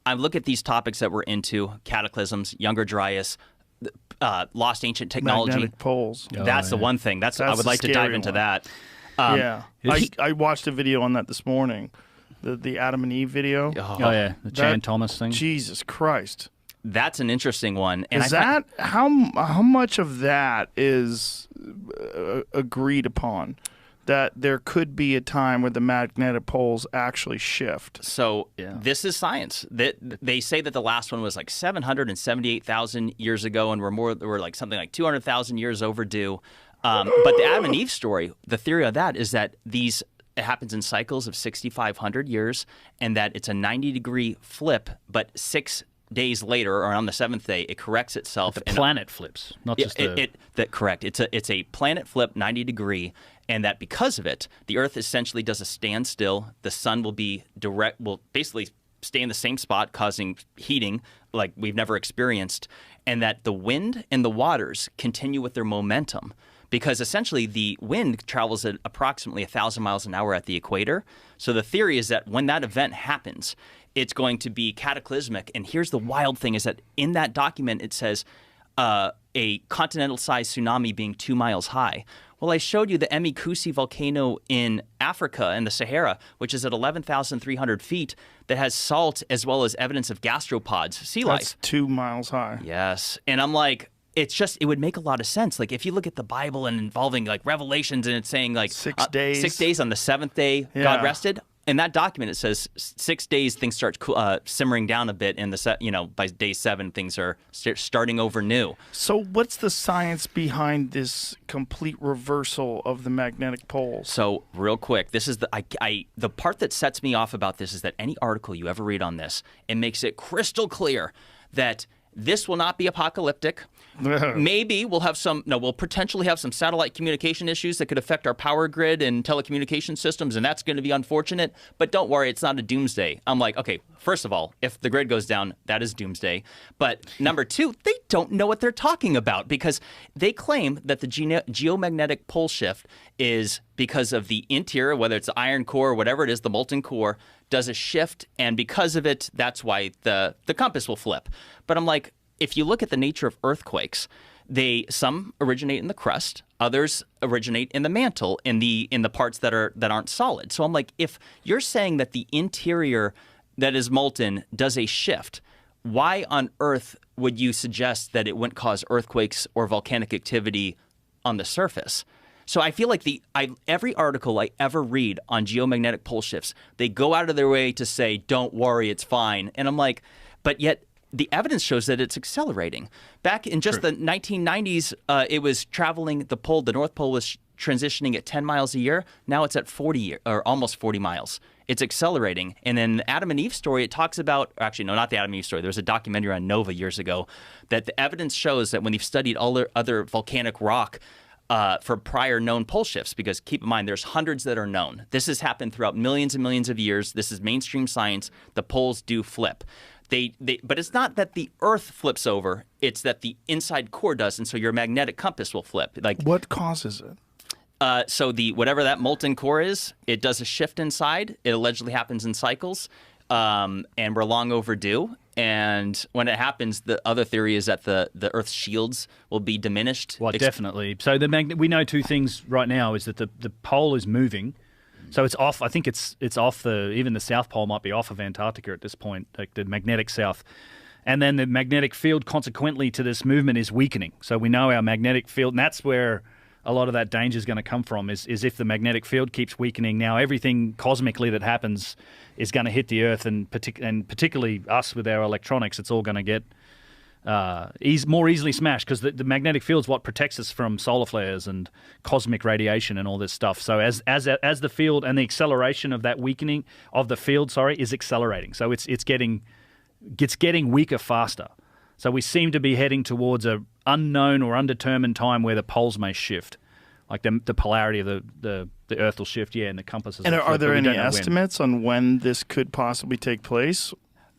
I look at these topics that we're into: cataclysms, Younger Dryas, lost ancient technology. Magnetic poles. That's the one thing. I would like to dive into that. Yeah, I watched a video on that this morning, the Adam and Eve video. Oh yeah, the Chan Thomas thing. Jesus Christ, that's an interesting one. And how much of that is agreed upon? That there could be a time where the magnetic poles actually shift. So this is science. They say that the last one was like 778,000 years ago, and we're like something like 200,000 years overdue. But the Adam and Eve story, the theory of that is that it happens in cycles of 6,500 years, and that it's a 90-degree flip, but 6 days later, or on the 7th day, it corrects itself. The planet flips, not just correct. It's a planet flip 90-degree, and that because of it, the Earth essentially does a standstill. The sun will basically stay in the same spot, causing heating like we've never experienced, and that the wind and the waters continue with their momentum. Because essentially the wind travels at approximately 1,000 miles an hour at the equator. So the theory is that when that event happens, it's going to be cataclysmic. And here's the wild thing is that in that document it says a continental-sized tsunami being 2 miles high. Well, I showed you the Emikusi volcano in Africa in the Sahara, which is at 11,300 feet, that has salt as well as evidence of gastropods, sea life. That's 2 miles high. Yes. And I'm like, it would make a lot of sense. Like if you look at the Bible and involving like Revelations and it's saying like 6 days. 6 days on the 7th day, God rested. In that document, it says 6 days things start simmering down a bit, and by day 7 things are starting over new. So what's the science behind this complete reversal of the magnetic poles? So real quick, this is the part that sets me off about this is that any article you ever read on this, it makes it crystal clear that this will not be apocalyptic. Maybe we'll potentially have some satellite communication issues that could affect our power grid and telecommunication systems, and that's going to be unfortunate. But don't worry, it's not a doomsday. I'm like, okay, first of all, if the grid goes down, that is doomsday. But number two, they don't know what they're talking about because they claim that the geomagnetic pole shift is because of the interior, whether it's the iron core or whatever it is, the molten core, does a shift, and because of it, that's why the compass will flip. But I'm like, if you look at the nature of earthquakes, some originate in the crust, others originate in the mantle, in the parts that aren't solid. So I'm like, if you're saying that the interior that is molten does a shift, why on earth would you suggest that it wouldn't cause earthquakes or volcanic activity on the surface? So I feel like every article I ever read on geomagnetic pole shifts, they go out of their way to say, don't worry, it's fine. And I'm like, but yet the evidence shows that it's accelerating. Back in just the 1990s, it was traveling, the North Pole was transitioning at 10 miles a year. Now it's at 40 or almost 40 miles. It's accelerating. And then the Adam and Eve story, it talks about, actually, no, not the Adam and Eve story. There was a documentary on Nova years ago that the evidence shows that when they've studied all the other volcanic rock, for prior known pole shifts, because keep in mind, there's hundreds that are known. This has happened throughout millions and millions of years. This is mainstream science. The poles do flip. But it's not that the Earth flips over. It's that the inside core does, and so your magnetic compass will flip. Like what causes it? So whatever that molten core is, it does a shift inside. It allegedly happens in cycles, and we're long overdue. And when it happens, the other theory is that the Earth's shields will be diminished. Well, definitely. So we know two things right now: is that the pole is moving, so it's off. I think it's off even the South Pole might be off of Antarctica at this point, like the magnetic south, and then the magnetic field consequently to this movement is weakening. So we know our magnetic field, and that's where a lot of that danger is going to come from. Is if the magnetic field keeps weakening. Now everything cosmically that happens is going to hit the Earth, and particularly us with our electronics, it's all going to get more easily smashed because the magnetic field is what protects us from solar flares and cosmic radiation and all this stuff. So as the field and the acceleration of that weakening of the field, is accelerating. So it's getting weaker faster. So we seem to be heading towards a unknown or undetermined time where the poles may shift. Like the polarity of the Earth will shift, and the compasses. And are there any estimates on when this could possibly take place?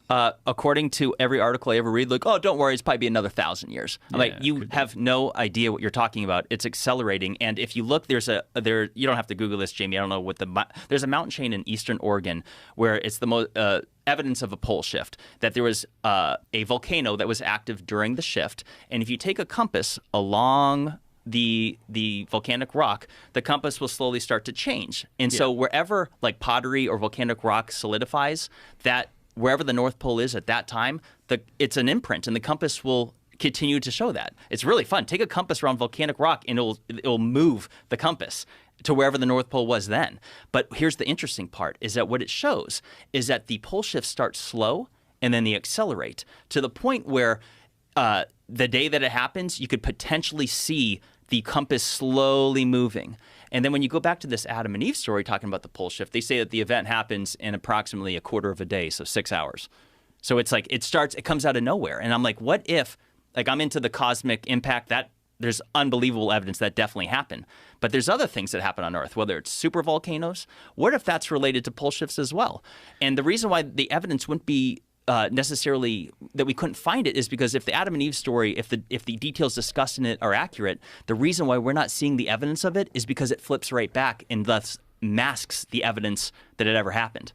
according to every article I ever read, like, oh, don't worry, it's probably be another 1,000 years. I'm like, you have no idea what you're talking about. It's accelerating. And if you look, you don't have to Google this, Jamie. I don't know what there's a mountain chain in eastern Oregon where it's the most evidence of a pole shift, that there was a volcano that was active during the shift. And if you take a compass along the volcanic rock, the compass will slowly start to change. And so wherever like pottery or volcanic rock solidifies, that wherever the North Pole is at that time, it's an imprint, and the compass will continue to show that. It's really fun. Take a compass around volcanic rock, and it'll move the compass to wherever the North Pole was then. But here's the interesting part, is that what it shows is that the pole shifts start slow, and then they accelerate to the point where the day that it happens, you could potentially see the compass slowly moving. And then when you go back to this Adam and Eve story talking about the pole shift, they say that the event happens in approximately a quarter of a day, so 6 hours. So it's like it comes out of nowhere. And I'm like, what if, like, I'm into the cosmic impact, that there's unbelievable evidence that definitely happened. But there's other things that happen on Earth, whether it's super volcanoes. What if that's related to pole shifts as well? And the reason why the evidence wouldn't be necessarily that we couldn't find it is because if the Adam and Eve story, if the details discussed in it are accurate, the reason why we're not seeing the evidence of it is because it flips right back and thus masks the evidence that it ever happened.